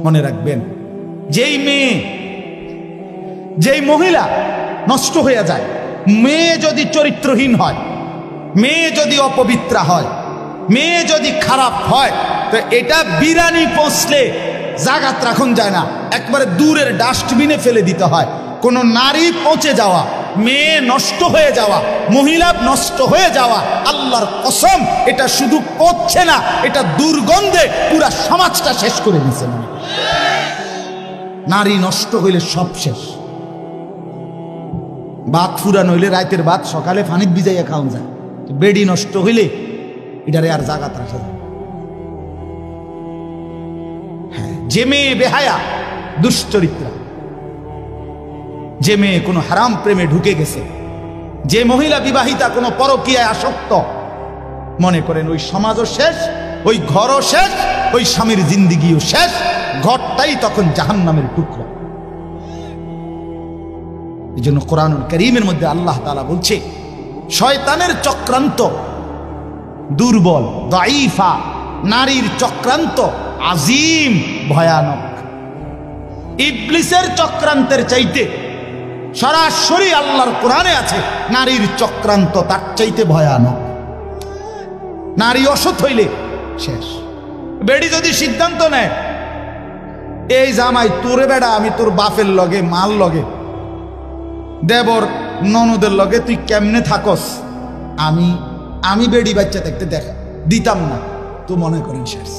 মনে রাখবেন, যেই মেয়ে, যেই মহিলা নষ্ট হয়ে যায়, মেয়ে যদি চরিত্রহীন হয়, মেয়ে যদি অপবিত্রা হয়, মেয়ে যদি খারাপ হয়, তো এটা বিরানি পৌঁছলে জাগাত রাখুন যায় না, একবারে দূরের ডাস্টবিনে ফেলে দিতে হয়। কোন নারী পৌঁছে যাওয়া, মেয়ে নষ্ট হয়ে যাওয়া, মহিলা নষ্ট হয়ে যাওয়া, আল্লাহর কসম এটা শুধু পৌঁছে না, এটা দুর্গন্ধে পুরা সমাজটা শেষ করে দিচ্ছে। নারী নষ্ট হইলে সব শেষ। ভাত ফুরান হইলে রাতের ভাত সকালে পানিত ভিজাইয়া খাওয়া যায়, বেডি নষ্ট হইলে এটারে আর জাগাত রাখা যায়। হ্যাঁ, যে মেয়ে বেহায়া, দুশ্চরিত্রা, যে মেয়ে কোনো হারাম প্রেমে ঢুকে গেছে, যে মহিলা বিবাহিতা কোনো পরকীয়ায় আসক্ত, মনে করেন ওই সমাজও শেষ, ওই ঘরও শেষ, ওই স্বামীর জিন্দিগিও শেষ, ঘরটাই তখন জাহান্নামের টুকরা। এই জন্য কোরআনুল কারীমের মধ্যে আল্লাহ তাআলা বলছে, শয়তানের চক্রান্ত দুর্বল, দাঈফা, নারীর চক্রান্ত আজিম, ভয়ানক। ইবলিসের চক্রান্তের চাইতে সরাসরি আল্লাহর কোরআনে আছে নারীর চক্রান্ত তার চাইতে ভয়ানক। নারী অসৎ হইলে শেষ। বেডি যদি সিদ্ধান্ত নেয়, এই জামাই তোরে বেড়া, আমি তোর বাপের লগে, মাল লগে, দেবর ননদের লগে তুই কেমনে থাকস, আমি বেডি বাচ্চা দেখতে দেখা দিতাম না, তো মনে করেন শেষ।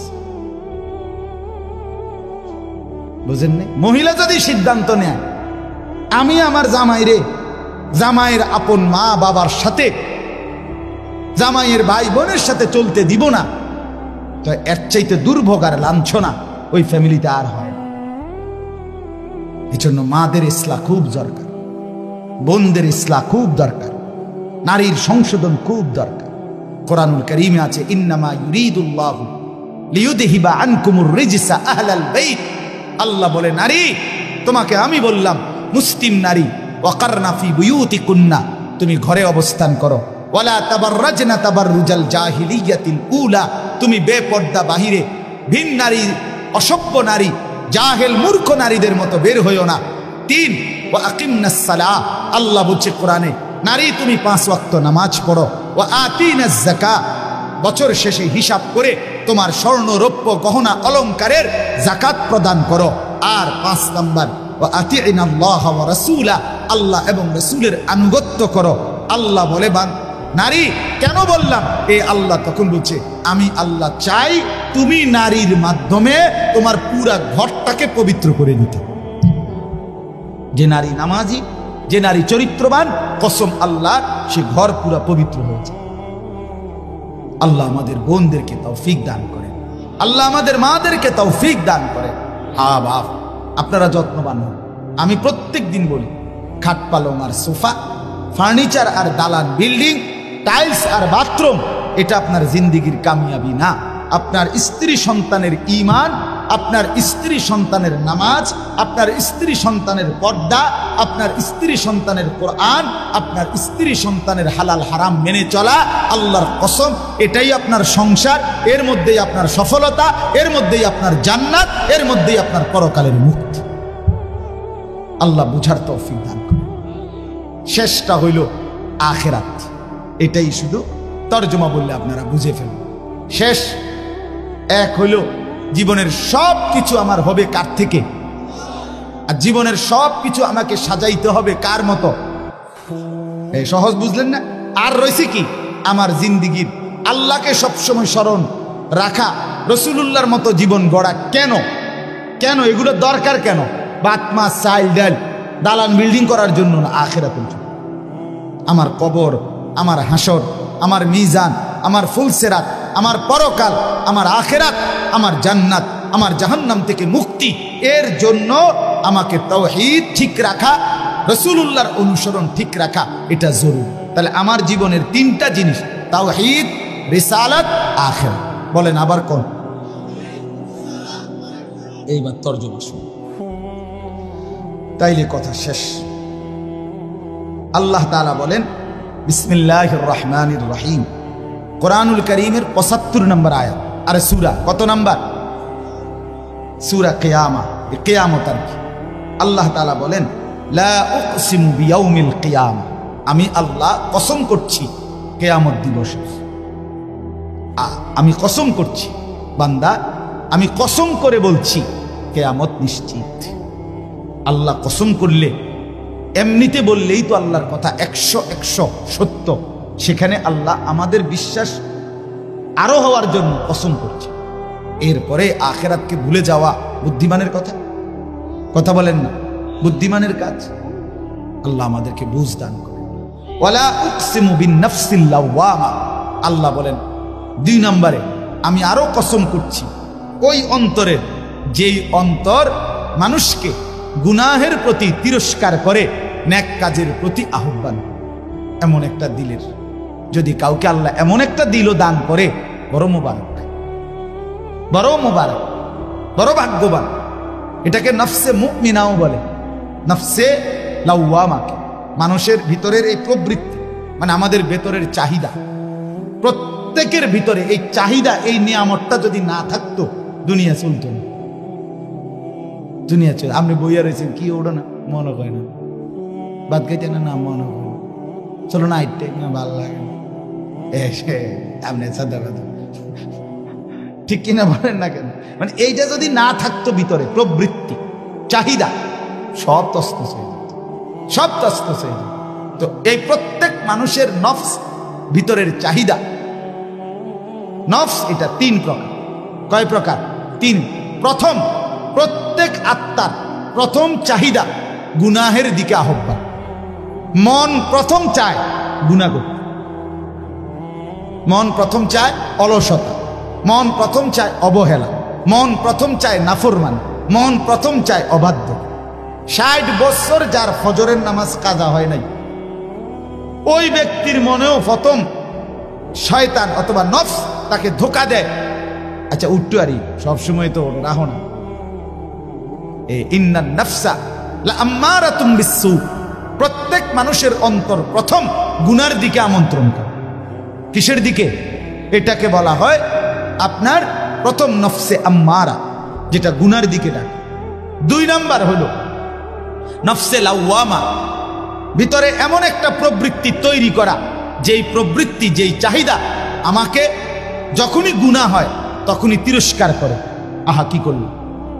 বুঝেন না? মহিলা যদি সিদ্ধান্ত নেয়, আমি আমার জামাইরে, জামাইয়ের আপন মা বাবার সাথে, জামাইয়ের ভাই বোনের সাথে চলতে দিব না, তো এর চাইতে দুর্ভোগ আর লাঞ্ছনা ওই ফ্যামিলিতে আর হয়। এই জন্য মাদের ইসলাহ খুব দরকার, বোনদের ইসলাহ খুব দরকার, নারীর সংশোধন খুব দরকার। কোরআনুল কারীমে আছে, ইন্নামা ইউরিদুল্লাহু লিইউযহিবা আনকুমুর রিজসা আহলাল বাইত। আল্লাহ বলে, নারী তোমাকে আমি বললাম, মুসলিম নারী, ওয়াকারনা ফি বুয়ুতিকুন্না, তুমি ঘরে অবস্থান করো, ওয়ালা তাবাররাজনা তাবাররুজাল জাহিলিয়াতিল উলা, তুমি বেপর্দা বাহিরে ভিন নারী, অসভ্য নারী, জাহেল মূর্খ নারীদের মতো বের হইও না। 3, ওয়া আকিমনাস সালাহ, আল্লাহ বলছে কোরআনে, নারী তুমি 5 ওয়াক্ত নামাজ পড়ো, ওয়া আতিনাজ যাকাত, বছর শেষে হিসাব করে তোমার স্বর্ণ রৌপ্য গহনা অলংকারের যাকাত প্রদান করো। আর 5 নাম্বার, ওয়া আতিইনাল্লাহ ওয়া রাসূলা, আল্লাহ এবং রাসূলের আনুগত্য করো। আল্লাহ বলে, নারী কেন বললাম? এ আল্লাহ তখন বলছে, আমি আল্লাহ চাই তুমি নারীর মাধ্যমে তোমার পুরা ঘরটাকে পবিত্র করে নিতে। যে নারী নামাজি, যে নারী চরিত্রবান, কসম আল্লাহ, সে ঘর পুরা পবিত্র হয়েছে। আল্লাহ আমাদের বোনদেরকে তৌফিক দান করে, আল্লাহ আমাদের মাদেরকে তৌফিক দান করে। হ্যাঁ বাপ, আপনারা যত্নবান হন। আমি প্রত্যেক দিন বলি, খাট পালং আর সোফা, ফার্নিচার আর দালান বিল্ডিং, টাইলস আর বাথরুম, এটা আপনার জিন্দিগির কামিয়াবি না। আপনার স্ত্রী সন্তানের ঈমান, আপনার স্ত্রী সন্তানের নামাজ, আপনার স্ত্রী সন্তানের পর্দা, আপনার স্ত্রী সন্তানের কোরআন, আপনার স্ত্রী সন্তানের হালাল হারাম মেনে চলা, আল্লাহর কসম এটাই আপনার সংসার, এর মধ্যেই আপনার সফলতা, এর মধ্যেই আপনার জান্নাত, এর মধ্যেই আপনার পরকালের মুক্তি। আল্লাহ বুঝার তৌফিক দান করে। শেষটা হইল আখিরাত, এটাই শুধু তরজমা বললে আপনারা বুঝে ফেলবেন। শেষ এক হইল, জীবনের সব কিছু আমার হবে কার থেকে? আর জীবনের সব কিছু আমাকে সাজাইতে হবে কার মতো? এই সহজ বুঝলেন না? আর রয়েছে কি? আমার জিন্দিগির আল্লাহকে সবসময় স্মরণ রাখা, রসুলুল্লাহর মতো জীবন গড়া। কেন কেন এগুলো দরকার? কেন? ভাত মাছ চাল ডাল দালান বিল্ডিং করার জন্য না, আখিরাতের জন্য। আমার কবর, আমার হাসর, আমার মিজান, আমার ফুলসেরাত, আমার পরকাল, আমার আখিরাত, আমার জান্নাত, আমার জাহান্নাম থেকে মুক্তি, এর জন্য আমাকে তাওহীদ ঠিক রাখা, রাসূলুল্লাহর অনুসরণ ঠিক রাখা, এটা জরুরি। তাহলে আমার জীবনের 3টা জিনিস, তাওহীদ, রিসালাত, আখিরাত। বলেন আবার কোন? এইবার তরজমা শুনুন, তাইলে কথা শেষ। আল্লাহ তাআলা বলেন, বিসমিল্লাহির রহমানির রহিম, কোরআনুল কারীমের 75 নম্বর আয়াত। আরে সূরা কত নাম্বার? সূরা কিয়ামা, কিয়ামত আর কি। আল্লাহ তাআলা বলেন লা উকসিমু বিয়াউমিল কিয়ামা, আমি আল্লাহ কসম করছি কিয়ামত দিবসে। আমি কসম করছি বান্দা, আমি কসম করে বলছি কিয়ামত নিশ্চিত। আল্লাহ কসম করলে, এমনিতে বললেই তো আল্লাহর কথা 100 সত্য। সেখানে আল্লাহ আমাদের বিশ্বাস আরো হওয়ার জন্য কসম করছে। এরপরে আখিরাতকে ভুলে যাওয়া বুদ্ধিমানের কথা বলেন না, বুদ্ধিমানের কাজ। আল্লাহ আমাদেরকে বুঝ দান করে। ওয়ালা উকসিমু বিন-নাফসিল লাওয়ামা, আল্লাহ বলেন 2 নম্বরে আমি আরো কসম করছি ওই অন্তরের, যেই অন্তর মানুষকে গুনাহের প্রতি তিরস্কার করে, নেক কাজের প্রতি আহ্বান। এমন একটা দিলের যদি কাউকে আল্লাহ এমন একটা দিলও দান করে, বড় মোবারক, বড় মোবারক, বড় ভাগ্যবান। এটাকে নফসে মুমিনাও বলে, নফসে লাওয়ামাকে। মানুষের ভিতরের এই প্রবৃত্তি, মানে আমাদের ভেতরের চাহিদা, প্রত্যেকের ভিতরে এই চাহিদা, এই নিয়ামতটা যদি না থাকতো দুনিয়া চলতো না। দুনিয়া চল, আপনি বইয়া রয়েছেন কি ওড়ো না, মনে হয় না, বাদ খাইতে না, মনে হয় না, চলো না আইটে না, ভাল লাগে না, আপনি সাদা কথা ঠিক কিনা বলেন না কেন? মানে এইটা যদি না থাকতো ভিতরে প্রবৃত্তি, চাহিদা, সব তস্তস হয়ে যেত, সব তস্তস হয়ে যেত। তো এই প্রত্যেক মানুষের নফস, ভিতরের চাহিদা, নফস এটা 3 প্রকার। কয় প্রকার? 3। প্রথম, প্রত্যেক আত্মার প্রথম চাহিদা গুনাহের দিকে আহ্বান। মন প্রথম চায় গুনাহ করতে, মন প্রথম চায় অলসতা, মন প্রথম চায় অবহেলা, মন প্রথম চায় নাফরমানি, মন প্রথম চায় অবাধ্য। 60 বছর যার ফজরের নামাজ কাজা হয় নাই, ওই ব্যক্তির মনেও প্রথম শয়তান অথবা নফস তাকে ধোকা দেয়, আচ্ছা উঠতে আরি, সবসময় তো রাহো না। ইন্নান নাফসা লাআম্মারাতুম বিসসু, প্রত্যেক মানুষের অন্তর প্রথম গুনার দিকে আমন্ত্রণ করে। কিসের দিকে? এটাকে বলা হয় আপনার প্রথম নফসে আম্মারা, যেটা গুনার দিকে ডাকে। 2 নাম্বার হলো নফসে লাওয়ামা, ভিতরে এমন একটা প্রবৃত্তি তৈরি করা, যেই প্রবৃত্তি, যেই চাহিদা আমাকে যখনই গুনাহ হয় তখনই তিরস্কার করে। আহা কি করলো,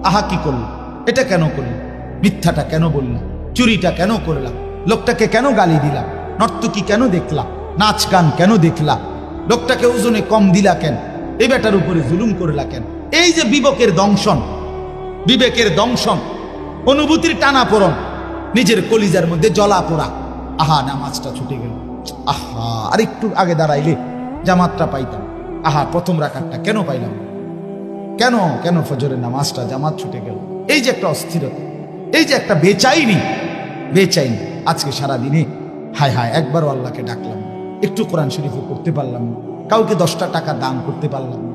আহা কি করলো, এটা কেন করলো, মিথ্যাটা কেন বললাম, চুরিটা কেন করলাম, লোকটাকে কেন গালি দিলাম, নর্তকী কেন দেখলাম, নাচ গান কেন দেখলাম, লোকটাকে ওজনে কম দিলা কেন, এই বেটার উপরে জুলুম করলা কেন। এই যে বিবেকের দংশন, বিবেকের দংশন, অনুভূতির টানাপোড়ন, নিজের কলিজার মধ্যে জ্বলা পোড়া, আহা নামাজটা ছুটে গেল, আহা আর একটু আগে দাঁড়াইলে জামাতটা পাইতাম, আহা প্রথম রাকাতটা কেন পাইলাম, কেন কেন ফজরের নামাজটা জামাত ছুটে গেল। এই যে একটা অস্থিরতা, এই যে একটা বেচাইনি, বেচাইনি। আজকে সারা দিনে হায় হায় একবারও আল্লাহকে ডাকলাম, একটু কোরআন শরীফও করতে পারলাম না, কাউকে 10টা টাকা দান করতে পারলাম না।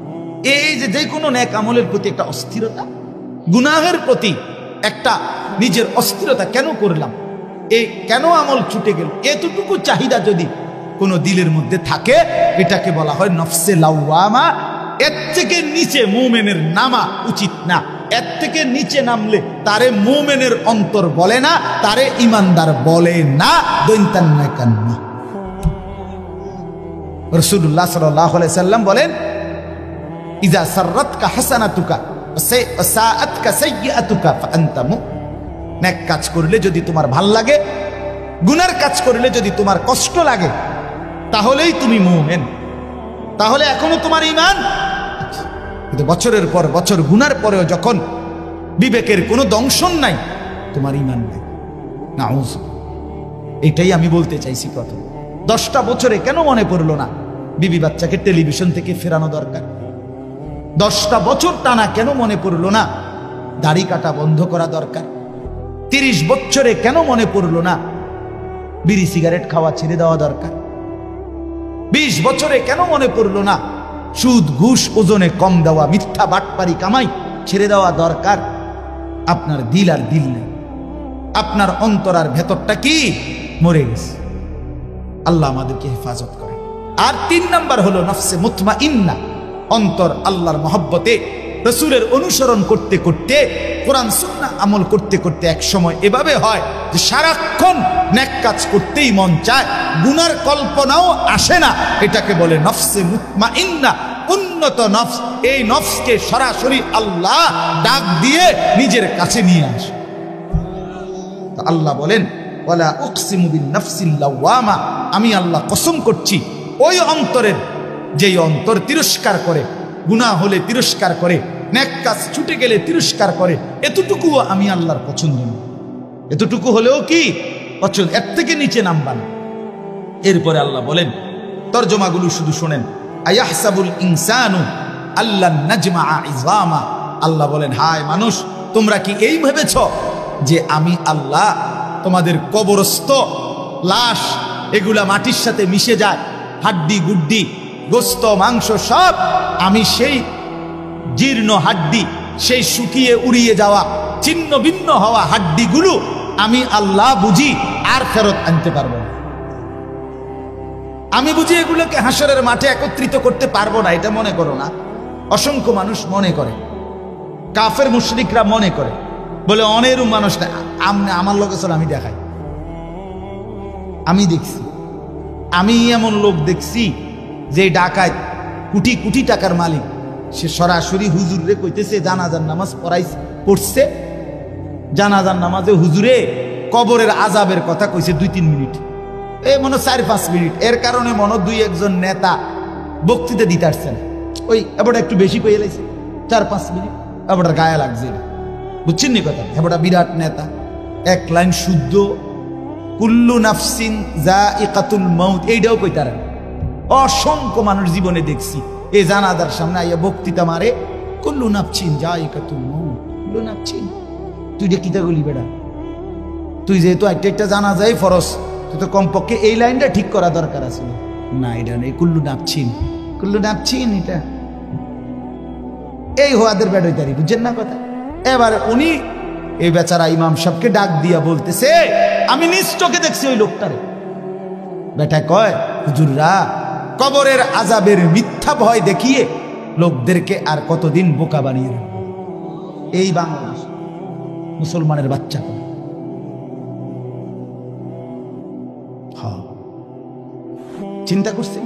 এই যে কোনো নেক আমলের প্রতি একটা অস্থিরতা, গুনাহের প্রতি একটা নিজের অস্থিরতা, কেন করলাম, এই কেন আমল ছুটে গেল, এতটুকু চাহিদা যদি কোনো দিলের মধ্যে থাকে, এটাকে বলা হয় নফসে লাওয়ামা। এর থেকে নিচে মুমিনের নামা উচিত না। এর থেকে নিচে নামলে তারে মুমিনের অন্তর বলে না, তারে ইমানদার বলে না। দৈন্তান্না রাসূলুল্লাহ সাল্লাল্লাহু আলাইহি সাল্লাম বলেন, ইযা সাররাতকা হাসানাতুকা ওয়া সাআতকা সাইয়্যাতুকা ফাআনতা মুমিন। নেক কাজ করলে যদি তোমার ভাল লাগে, গুনার কাজ করলে যদি তোমার কষ্ট লাগে, তাহলেই তুমি মুমিন, তাহলে এখনো তোমার ঈমান। কিন্তু বছরের পর বছর গুনার পরেও যখন বিবেকের কোনো দংশন নাই, তোমার ঈমান নাই। নাউজ, এটাই আমি বলতে চাইছি। প্রথম 10টা বছরে কেন মনে পড়লো না বিবি বাচ্চাকে টেলিভিশন থেকে ফেরানো দরকার? 10টা বছর টানা কেন মনে পড়লো না দাড়ি কাটা বন্ধ করা দরকার? 30 বছরে কেন মনে পড়লো না বিড়ি সিগারেট খাওয়া ছেড়ে দেওয়া দরকার? 20 বছরে কেন মনে পড়লো না সুদ ঘুষ ওজনে কম দেওয়া, মিথ্যা বাটপারি কামাই ছেড়ে দেওয়া দরকার? আপনার দিল আর দিল নেই, আপনার অন্তর আর ভেতরটা কি মরে গেছে। আল্লাহ আমাদেরকে হেফাজত করে। আর 3 নাম্বার হলো নফসে মুতমাইন্না, অন্তর আল্লাহর মহব্বতে রাসূলের অনুসরণ করতে করতে, কোরআন সুন্নাহ আমল করতে করতে এক সময় এভাবে হয় যে সারাক্ষণ নেক কাজ করতেই মন চায়, গুনার কল্পনাও আসে না। এটাকে বলে নফসে মুতমাইন্না, উন্নত নফস। এই নফসকে সরাসরি আল্লাহ ডাক দিয়ে নিজের কাছে নিয়ে আসে। আল্লাহ বলেন ওয়ালা উকসিমু বিন নাফসিল লাওয়ামা, আমি আল্লাহ কসম করছি ওই অন্তরের, যেই অন্তর তিরস্কার করে, গুনাহ হলে তিরস্কার করে, নেক কাজ ছুটে গেলে তিরস্কার করে, এতটুকুও আমি আল্লাহর পছন্দ না। এতটুকু হলেও কি পছন্দ, এর থেকে নিচে নামবা না। এরপরে আল্লাহ বলেন, তরজমাগুলো শুধু শোনেন, আয়াহসাবুল ইনসানু আল্লান নাজমাআ ইযামা। আল্লাহ বলেন, হায় মানুষ, তোমরা কি এই ভেবেছ যে আমি আল্লাহ তোমাদের কবরস্থ লাশ, এগুলা মাটির সাথে মিশে যায়, হাড্ডি গুড্ডি গোস্ত মাংস সব, আমি সেই জীর্ণ হাড্ডি, সেই শুকিয়ে উড়িয়ে যাওয়া ছিন্ন ভিন্ন হওয়া হাড্ডিগুলো আমি আল্লাহ বুঝি আর ফেরত আনতে পারবো না? আমি বুঝি এগুলোকে হাসরের মাঠে একত্রিত করতে পারবো না? এটা মনে করো না। অসংখ্য মানুষ মনে করে, কাফের মুশরিকরা মনে করে, বলে অনেরও মানুষ না, আমার লোক আসলে আমি দেখাই, আমি দেখছি, আমি এমন লোক দেখছি যে ডাকাত কোটি কোটি টাকার মালিক, সে সরাসরি হুজুরে কইতেছে, জানাজার নামাজ পড়ছে, জানাজার নামাজে হুজুরে কবরের আযাবের কথা কইছে 2-3 মিনিট, এই মনে 4-5 মিনিট। এর কারণে মনে 2-1 নেতা বক্তৃতা দিতে আসছেন, ওই এবারটা একটু বেশি কইয়ে লাইছে, 4-5 মিনিট, এবারটার গায়ে লাগছে না, বুঝছেন নি কথা? এবারটা বিরাট নেতা, এক লাইন শুদ্ধ, কুল্লু নাফসিন যায়িকাতুল মাউত, এইটাও কইতারেন। অসংখ্য মানুষ জীবনে দেখছি এই জানাজার সামনে আইয়া বক্তৃতা মারে, কুল্লু নাফসিন যায়িকাতুল মাউত, কুল্লু নাফসিন। তুই যে কিতা বলি বেটা, তুই যেহেতু একটা জানাজাই ফরজ, তুই তো কমপক্ষে এই লাইনটা ঠিক করা দরকার আছে। না, এটা নেই, কুল্লু নাফসিন, কুল্লু নাফসিন, এটা এই হোয়াদের বেড়াইতারি, বুঝছেন না কথা? এবার উনি এই বেচারা ইমাম সাহেবকে ডাক দিয়া বলতেছে, আমি নিজ চোখে দেখছি ওই লোকটারে। বেটা কয়, হুজুররা কবরের আযাবের মিথ্যা ভয় দেখিয়ে লোকদেরকে আর কতদিন বোকা বানিয়ে রাখবে? এই বাংলাদেশ মুসলমানের বাচ্চা। চিন্তা করছেন?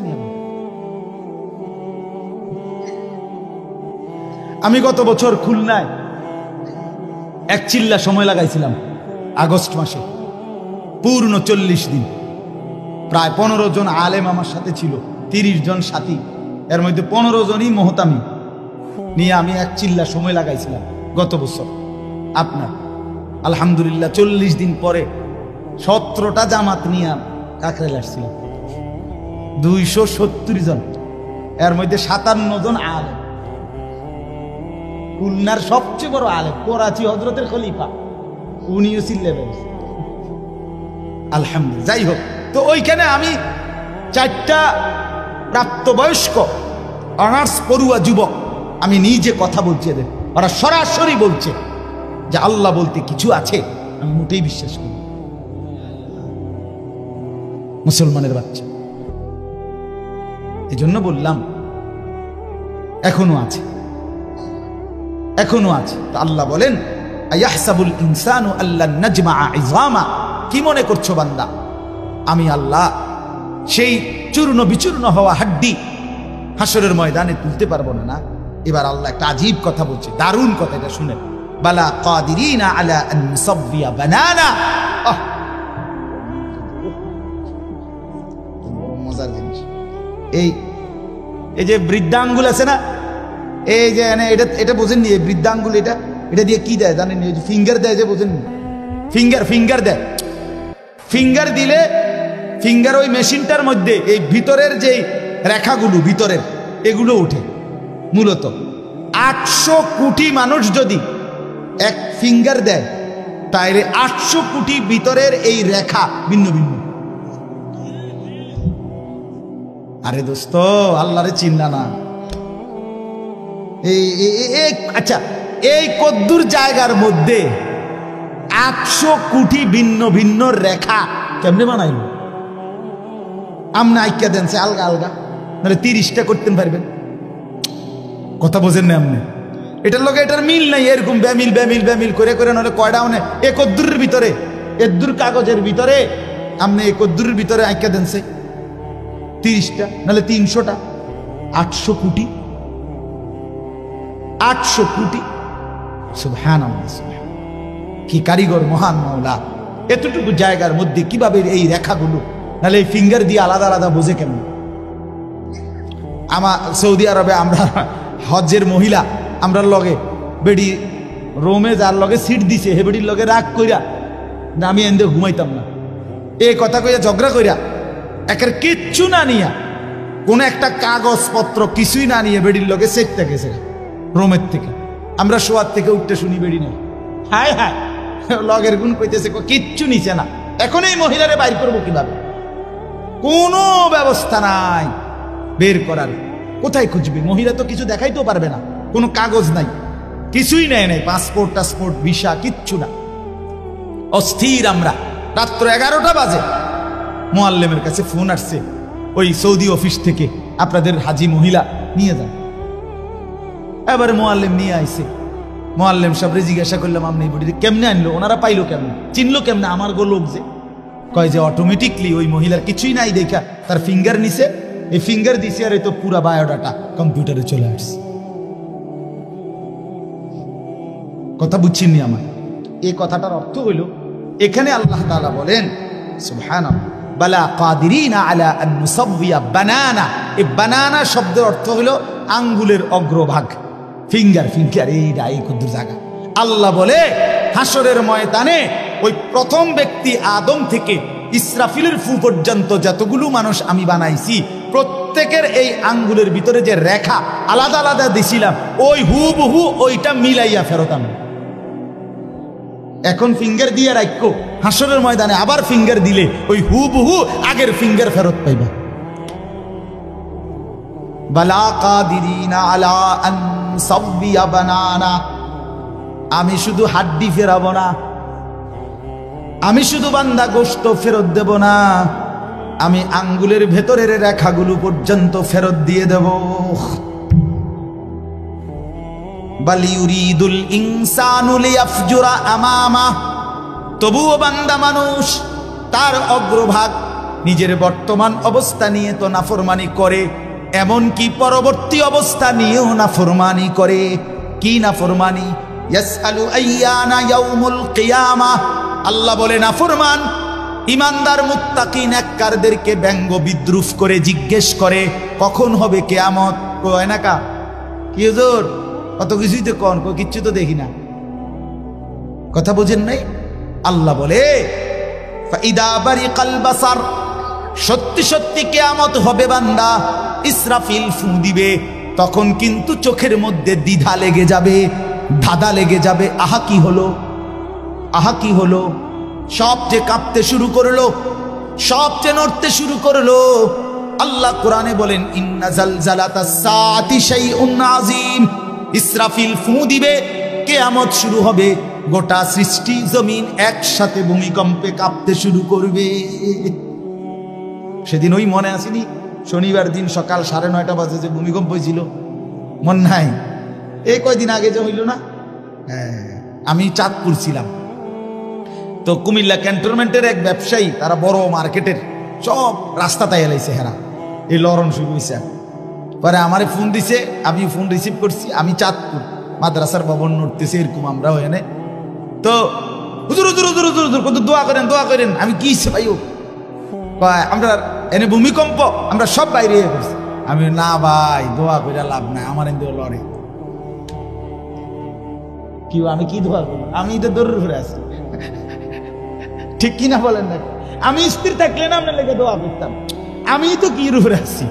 আমি গত বছর খুলনায় এক চিল্লা সময় লাগাইছিলাম, আগস্ট মাসে, পূর্ণ 40 দিন। প্রায় 15 জন আলেম আমার সাথে ছিল, 30 জন সাথী, এর মধ্যে 15 জনই মোহতামি নিয়ে আমি এক চিল্লা সময় লাগাইছিলাম গত বছর। আপনার আলহামদুলিল্লাহ 40 দিন পরে 17টা জামাত নিয়ে কাকরাইল আসছিলাম, 270 জন, এর মধ্যে 57 জন আলেম। খুলনার সবচেয়ে বড় আলেম, করাচি হযরতের খলিফা, উনিও ছিলেন। আলহামদুলিল্লাহ। যাই হোক, তো ওইখানে আমি 4টা প্রাপ্তবয়স্ক অনার্স পড়ুয়া যুবক, আমি নিজে কথা বলছি এদের, ওরা সরাসরি বলছে যে আল্লাহ বলতে কিছু আছে। আমি মোটেই বিশ্বাস করি। মুসলমানের বাচ্চা, এই জন্য বললাম এখনো আছে, এখনো আছে। তো আল্লাহ বলেন, আয়াহসাবুল ইনসানু আল্লান নাজমাআ ইযামা, কি মনে করছো বান্দা আমি আল্লাহ সেই চূর্ণ বিচূর্ণ হওয়া হাড্ডি হাসরের ময়দানে তুলতে পারবো না? না। এবার আল্লাহ একটা আজীব কথা বলছে, দারুণ কথা, এটা শুনেন। বালা কাদিরিনা আলা আন নুসাব্বিয়া বানানা। মজার জিনিস। এই যে বৃদ্ধাঙ্গুল আছে না, এই যে এটা বোঝেননি, এই বৃদ্ধাঙ্গুল, এটা দিয়ে কি দেয় জানেন? ফিঙ্গার দেয়, যে বোঝেননি, ফিঙ্গার দেয়। ফিঙ্গার দিলে, ফিঙ্গার ওই মেশিনটার মধ্যে এই ভিতরের যে রেখাগুলো ভিতরের, এগুলো উঠে। মূলত 800 কোটি মানুষ যদি এক ফিঙ্গার দেয়, তাইলে 800 কোটি ভিতরের এই রেখা ভিন্ন ভিন্ন। আরে দোস্ত, আল্লাহরে চিন্তা না। আচ্ছা, এই কদ্দুর জায়গার মধ্যে 800 কোটি ভিন্ন ভিন্ন রেখা কেমনে বানাইল? আমনা আইক্যা দেন সে আলগা আলগা, নাহলে 30টা করতে পারবেন। কথা বোঝেন না আপনি? এটার লগে এটার মিল নাই, এরকম ব্যামিল ব্যামিল ব্যামিল করে করে নলে কয়টা মানে একদ্দুরের ভিতরে, একদ্দুর কাগজের ভিতরে আপনি একদ্দুরের ভিতরে আঁকা দেন সে 30টা নাহলে 300টা, 800 কোটি, 800 কোটি। সুবহানাল্লাহ, কি কারিগর মহান মাওলা! এতটুকু জায়গার মধ্যে কিভাবে এই রেখাগুলো, নাহলে এই ফিঙ্গার দিয়ে আলাদা আলাদা বোঝে কেমন? আমার সৌদি আরবে আমরা হজ্জের মহিলা আমরা লগে বেডি রোমে যার লগে সিট দিছে হে বেডির লগে রাগ কইরা না আমি এন্দে ঘুমাইতাম না, এই কথা কইয়া ঝগড়া কইরা একের কিচ্ছু না নিয়া, কোন একটা কাগজপত্র কিছুই না নিয়ে বেডির লগে সেটটা গেছে রোমের থেকে। আমরা শোয়ার থেকে উঠতে শুনি বেডি না, হায় হায় লগের গুণ কইতেছে কিচ্ছু নিছে না। এখন এই মহিলারে বাইর করবো কিভাবে? কোনো ব্যবস্থা নাই বের করার। কোথায় খুঁজবে? মহিলা তো কিছু দেখাইতেও পারবে না, কোনো কাগজ নাই, কিছুই নেয় নাই, পাসপোর্ট টাসপোর্ট ভিসা কিচ্ছু না। অস্থির আমরা। রাত্র 11টা বাজে মুআল্লিমের কাছে ফোন আসছে ওই সৌদি অফিস থেকে, আপনাদের হাজি মহিলা নিয়ে যান। এবারে মুআল্লিম নিয়ে আইছে। মুআল্লিম সাহেবরে জিজ্ঞাসা করলাম আপনি বডি কেমনে আনলো, ওনারা পাইলো কেমন, চিনলো কেমনে আমার গো লোক? যে কয় যে অটোমেটিকলি ওই মহিলার কিছুই নাই দেখা তার ফিঙ্গার নিছে, এই ফিঙ্গার দিছে আর এই তো পুরা বায়োডাটা কম্পিউটারে চলে আসছে। কথা বুঝছেননি আমার? এই কথাটার অর্থ হইল এখানে আল্লাহ তাআলা বলেন সুবহানাল্লাহ, বালা কাদিরিনা আলা আন নুসাওয়িয়া বানানা। এই বানানা শব্দের অর্থ হলো আঙ্গুলের অগ্রভাগ, ফিঙ্গার। ফিঙ্গার এই কুদ্দুর জায়গা। আল্লাহ বলে হাসরের ময়দানে ওই প্রথম ব্যক্তি আদম থেকে ইসরাফিলের ফু পর্যন্ত যতগুলো মানুষ আমি বানাইছি, প্রত্যেকের এই আঙ্গুলের ভিতরে যে রেখা আলাদা আলাদা দিছিলাম, ওই হুবহু ওইটা মিলাইয়া ফেরত আমি। এখন ফিঙ্গার দিয়ে রাখো, হাসরের ময়দানে আবার ফিঙ্গার দিলে ওই হুবহু আগের ফিঙ্গার ফেরত পাইবা। বালা কাদিরিনা আলা আন নুসাওয়িয়া বানানা। আমি শুধু হাড্ডি ফেরাবো না, আমি শুধু বান্দা গোশত ফেরত দেব না, আমি আঙ্গুলের ভেতরের রেখাগুলো পর্যন্ত ফেরত দিয়ে দেব। বাল ইউরিদুল ইনসানু লিয়াফজুরা আমামা। তবুও বান্দা মানুষ তার অগ্রভাগ নিজের বর্তমান অবস্থা নিয়ে তো নাফরমানি করে, এমনকি পরবর্তী অবস্থা নিয়েও নাফরমানি করে। কি নাফরমানি? ইয়াসআলু আইয়ানা ইয়াউমুল কিয়ামাহ। আল্লাহ বলে নাফরমান ইমানদার মুত্তাকি নেককারদেরকে ব্যঙ্গ বিদ্রুপ করে জিজ্ঞেস করে কখন হবে কিয়ামত। কয় না কা কি হুজুর, কত কিছুই তো কোন, কিচ্ছু তো দেখি না। কথা বুঝেন নাই? আল্লাহ বলে ফাইদা বারিকাল বাসার, সত্যি সত্যি কিয়ামত হবে বান্দা। ইসরাফিল ফু দিবে, তখন কিন্তু চোখের মধ্যে দ্বিধা লেগে যাবে, ধাঁধা লেগে যাবে। আহা কি হলো, আহা কি হলো। সবচেয়ে কাঁপতে শুরু করলো, সবচেয়ে নড়তে শুরু করলো। আল্লাহ কোরআনে বলেন ইন্না জালজালাতাস সাআতি শাইউন আযীম। ইসরাফিল ফু দিবে, কিয়ামত শুরু হবে, গোটা সৃষ্টি জমিন একসাথে ভূমিকম্পে কাঁপতে শুরু করবে। সেদিন ওই মনে আসেনি শনিবার দিন সকাল 9:30 বাজে যে ভূমিকম্প হয়েছিল, মন নাই? এই কয়দিন আগে যে হইল না, আমি চাঁদপুর ছিলাম। তো কুমিল্লা ক্যান্টনমেন্টের এক ব্যবসায়ী, তারা বড় মার্কেটের সব রাস্তা তাই এলাইছে হেরা, এই লরণ শুরু হয়েছে। পরে আমারে ফোন দিছে, আমি ফোন রিসিভ করছি। আমি চাঁদপুর মাদ্রাসার ভবন নড়তেছে এরকম আমরাও এনে। তো হুজুর হুজুর হুজুর হুজুর হুজুর কত দোয়া করেন, দোয়া করেন। আমি কি ভাই আমরা এনে ভূমিকম্প, আমরা সব বাইরে করছি। আমি না ভাই দোয়া করে লাভ নাই, আমার এনে লড়ে কি, আমি কি দোয়া করবো? আমি এটা দৌড় ঘুরে আছি, ঠিক কিনা বলেন না? আমি স্থির থাকলে না আপনার লেগে দোয়া করতাম, আমি তো কি রুফে আছি।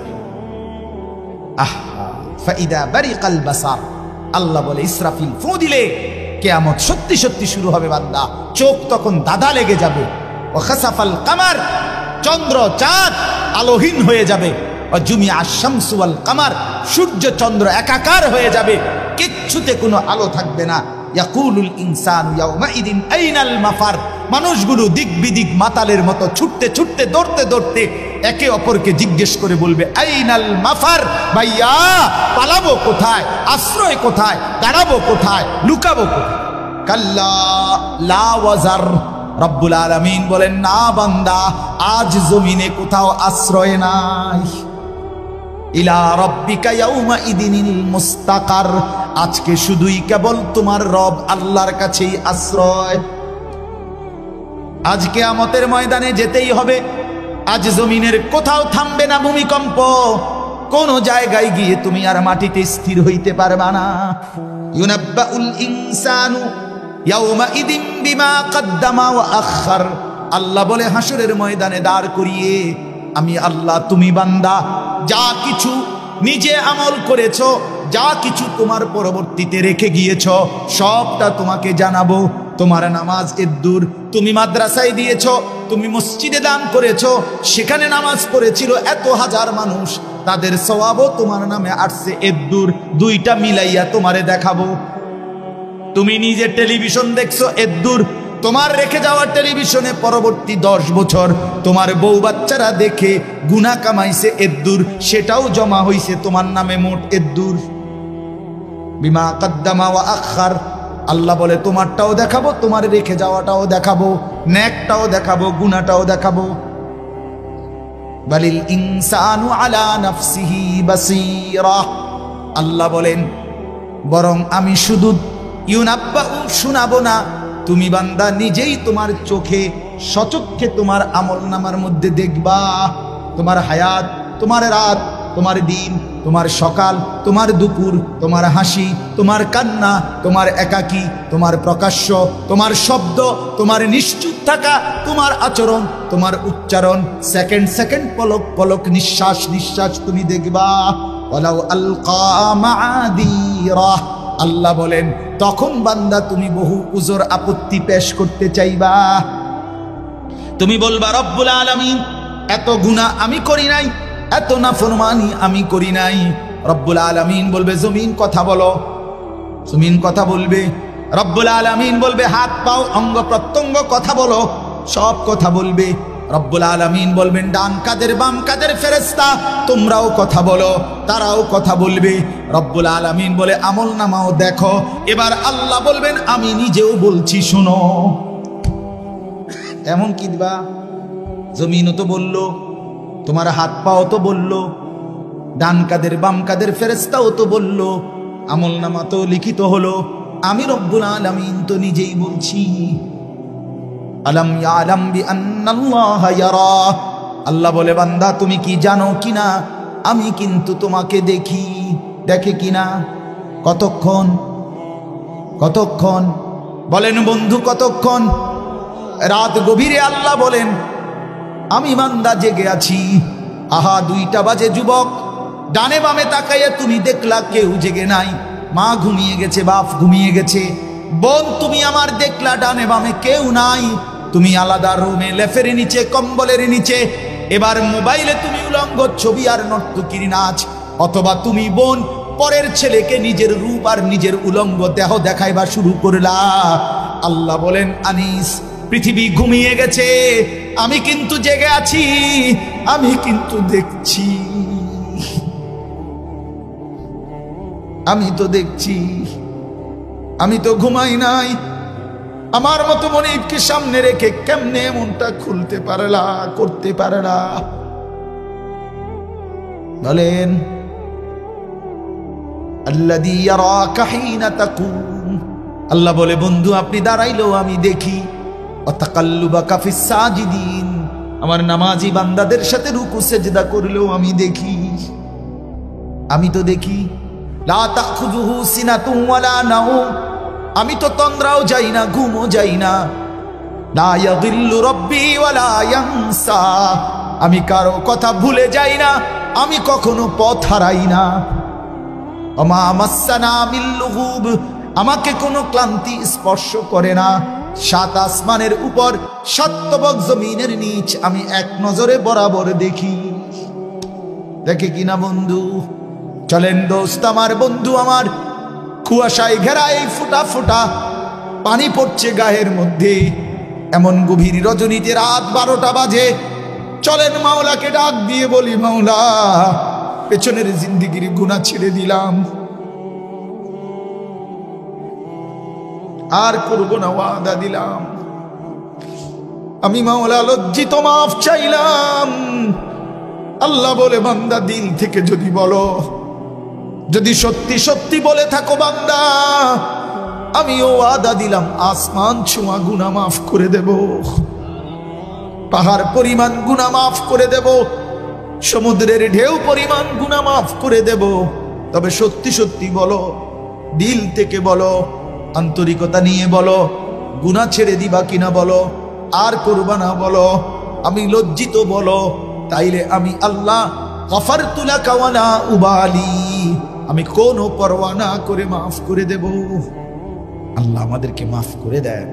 ফাইদা বারিকাল বাসার, আল্লাহ বলে ইসরাফিল ফু দিলে কিয়ামত সত্যি সত্যি শুরু হবে বান্দা। চোখ তখন দাদা লেগে যাবে। ও খাসাফাল কামার, চন্দ্র চাঁদ আলোহীন হয়ে যাবে। ও জুমিআ শামসু ওয়াল কামার, সূর্য চন্দ্র একাকার হয়ে যাবে, কিচ্ছুতে কোনো আলো থাকবে না। ইয়াকুলুল ইনসানু ইয়াউমাইদিন আইনাল মাফার। মানুষগুলো দিক বিদিক মাতালের মতো ছুটতে ছুটতে দৌড়তে দৌড়তে একে অপরকে জিজ্ঞেস করে বলবে আইনাল মাফার, ভাইয়া পালাবো কোথায়, আশ্রয় কোথায়, দাঁড়াবো কোথায়, লুকাবো কোথায়? কাল্লা লা ওয়াজার, রব্বুল আলামিন বলেন না বান্দা, আজ জমিনে কোথাও আশ্রয় নাই। ইলা রব্বিকা ইয়াউমাইদিনিল মুস্তাকার, আজকে শুধুই কেবল তোমার রব আল্লাহর কাছেই আশ্রয়। আজ কিয়ামতের ময়দানে যেতেই হবে। আজ জমিনের কোথাও থামবে না ভূমিকম্প, কোন জায়গায় গিয়ে তুমি আর মাটিতে স্থির হইতে পারবা না। ইউনাব্বাউল ইনসানু ইয়াউমাইদিন বিমা কদ্দামা ওয়া আখার, আল্লাহ বলে হাসরের ময়দানে দাঁড় করিয়ে আমি আল্লাহ, তুমি বান্দা যা কিছু নিজে আমল করেছো, যা কিছু তোমার পরবর্তীতে রেখে গিয়েছ, সবটা তোমাকে জানাবো। তোমার নামাজ এদ্দুর, তুমি মাদ্রাসায় দিয়েছ, তুমি মসজিদে দান করেছো, সেখানে নামাজ পড়েছিল এত হাজার মানুষ, তাদের সওয়াবও তোমার নামে আসছে এদ্দুর, দুইটা মিলাইয়া তোমারে দেখাবো। তুমি নিজে টেলিভিশন দেখছো এদ্দুর, তোমার রেখে যাওয়া টেলিভিশনে পরবর্তী 10 বছর তোমার বউ বাচ্চারা দেখে গুনাহ কামাইছে এদ্দুর, সেটাও জমা হইছে তোমার নামে মোট এদ্দুর। বিমা কদ্দামা ওয়া আখার, আল্লাহ বলে তোমারটাও দেখাবো, তোমার রেখে যাওয়াটাও দেখাবো, নেকটাও দেখাবো, গুনাহটাও দেখাবো। বালিল ইনসানু আলা নাফসিহি বাসীরা, আল্লাহ বলেন বরং আমি শুধু ইউনাব্বাউ শোনাবো না, তুমি বান্দা নিজেই তোমার চোখে সচক্ষে তোমার আমলনামার মধ্যে দেখবা। তোমার হায়াত, তোমার রাত, তোমার দিন, তোমার সকাল, তোমার দুপুর, তোমার হাসি, তোমার কান্না, তোমার একাকী, তোমার প্রকাশ্য, তোমার শব্দ, তোমার নিশ্চুপ থাকা, তোমার আচরণ, তোমার উচ্চারণ, সেকেন্ড সেকেন্ড পলক পলক, নিঃশ্বাস নিঃশ্বাস তুমি দেখবা। ওয়ালাউ আলকা মাআদিরা, আল্লাহ বলেন তখন বান্দা তুমি বহু উজর আপত্তি পেশ করতে চাইবা। তুমি বলবা রব্বুল আলামিন এত গুনাহ আমি করি নাই, এত নাফরমানি আমি করি নাই। রব্বুল আলামিন বলবে জমিন কথা বলো, জমিন কথা বলবে। রব্বুল আলামিন বলবে হাত পাও অঙ্গ প্রত্যঙ্গ কথা বলো, সব কথা বলবে। রব্বুল আলামিন বলবেন ডান কাদের বাম কাদের ফেরেশতা তোমরাও কথা বলো, তারাও কথা বলবে। রব্বুল আলামিন বলে আমল নামাও দেখো। এবার আল্লাহ বলবেন আমি নিজেও বলছি শোনো। এমন কি দিবা, জমিনও তো বললো, তোমার হাত পাও তো বললো, ডান কাদের বাম কাদের ফেরেশতাও তো বললো, আমল নামা তো লিখিত হলো, আমি রব্বুল আলামিন তো নিজেই বলছি। আলাম ইয়ালাম বিআন্নাল্লাহা ইয়ারা, আল্লাহ বলে বান্দা তুমি কি জানো কিনা আমি কিন্তু তোমাকে দেখি। দেখে কিনা? কতক্ষণ? কতক্ষণ বলেন বন্ধু, কতক্ষণ? রাত গভীরে আল্লাহ বলেন আমি বান্দা জেগে আছি। আহা 2টা বাজে যুবক, ডানে বামে তাকাইয়া তুমি দেখলা কেউ জেগে নাই, মা ঘুমিয়ে গেছে, বাপ ঘুমিয়ে গেছে, বোন তুমি আমার দেখলা ডানে বামে কেউ নাই, তুমি আলাদা রুমে লেফের নিচে কম্বলের নিচে। এবার মোবাইলে তুমি উলঙ্গ ছবি আর নর্তকীর নাচ, অথবা তুমি বোন পরের ছেলেকে নিজের রূপ আর নিজের উলঙ্গ দেহ দেখাইবা শুরু করলা। আল্লাহ বলেন আনিস পৃথিবী ঘুমিয়ে গেছে, আমি কিন্তু জেগে আছি, আমি কিন্তু দেখছি, আমি তো দেখছি, আমি তো ঘুমাই নাই। আমার মতো মনিবকে সামনে রেখে কেমনে মনটা খুলতে পারলা, করতে পারলা? বলেন আল্লাযী ইয়ারাকা হিনা তাকুম, আল্লাহ বলে বন্ধু আপনি দাঁড়াইলেও আমি দেখি। ওয়া তাকাল্লুবাকা ফিস সাজিদিন, আমার নামাজি বান্দাদের সাথে রুকু সেজদা করলেও আমি দেখি, আমি তো দেখি। লা তাখুযুহু সিনাতুন ওয়ালা নাওম, আমি তো তন্দ্রাও যাই না, ঘুমও যাই না। লা ইয়াযিল্লু রাব্বি ওয়ালা ইয়ানসা, আমি কারো কথা ভুলে যাই না, আমি কখনো পথ হারাই না। ওমা মাসসানা মিন লুগুব, আমাকে কোনো ক্লান্তি স্পর্শ করে না। 7 আসমানের উপর 7 তবক জমিনের নিচ আমি এক নজরে বরাবর দেখি। দেখে কিনা বন্ধু? চলেন দোস্ত আমার, বন্ধু আমার, কুয়াশায় ঘেরা এই ফুটা ফুটা পানি পড়ছে গায়ের মধ্যে। এমন গভীর রজনীতে রাত 12টা বাজে। চলেন মাওলাকে ডাক দিয়ে বলি, মাওলা পেছনের জিন্দেগির গুনাহ ছেড়ে দিলাম, আর করব না, ওয়াদা দিলাম। আমি মাওলা লজ্জিত, মাফ চাইলাম। আল্লাহ বলে, বান্দা দিল থেকে যদি বলো, যদি সত্যি সত্যি বলে থাকো বান্দা, আমিও ওয়াদা দিলাম আসমান ছোঁয়া গুনাহ মাফ করে দেব, পাহাড় পরিমাণ গুনাহ মাফ করে দেব, সমুদ্রের ঢেউ পরিমাণ গুনাহ মাফ করে দেব। তবে সত্যি সত্যি বলো, দিল থেকে বলো, আন্তরিকতা নিয়ে বলো, গুনাহ ছেড়ে দিবা কিনা বলো, আর করবা না বলো, আমি লজ্জিত বলো, তাইলে আমি আল্লাহ গফারতু লাকা ওয়া লা উবালি, আমি কোনো পরোয়া না করে মাফ করে দেব। আল্লাহ আমাদেরকে মাফ করে দেন।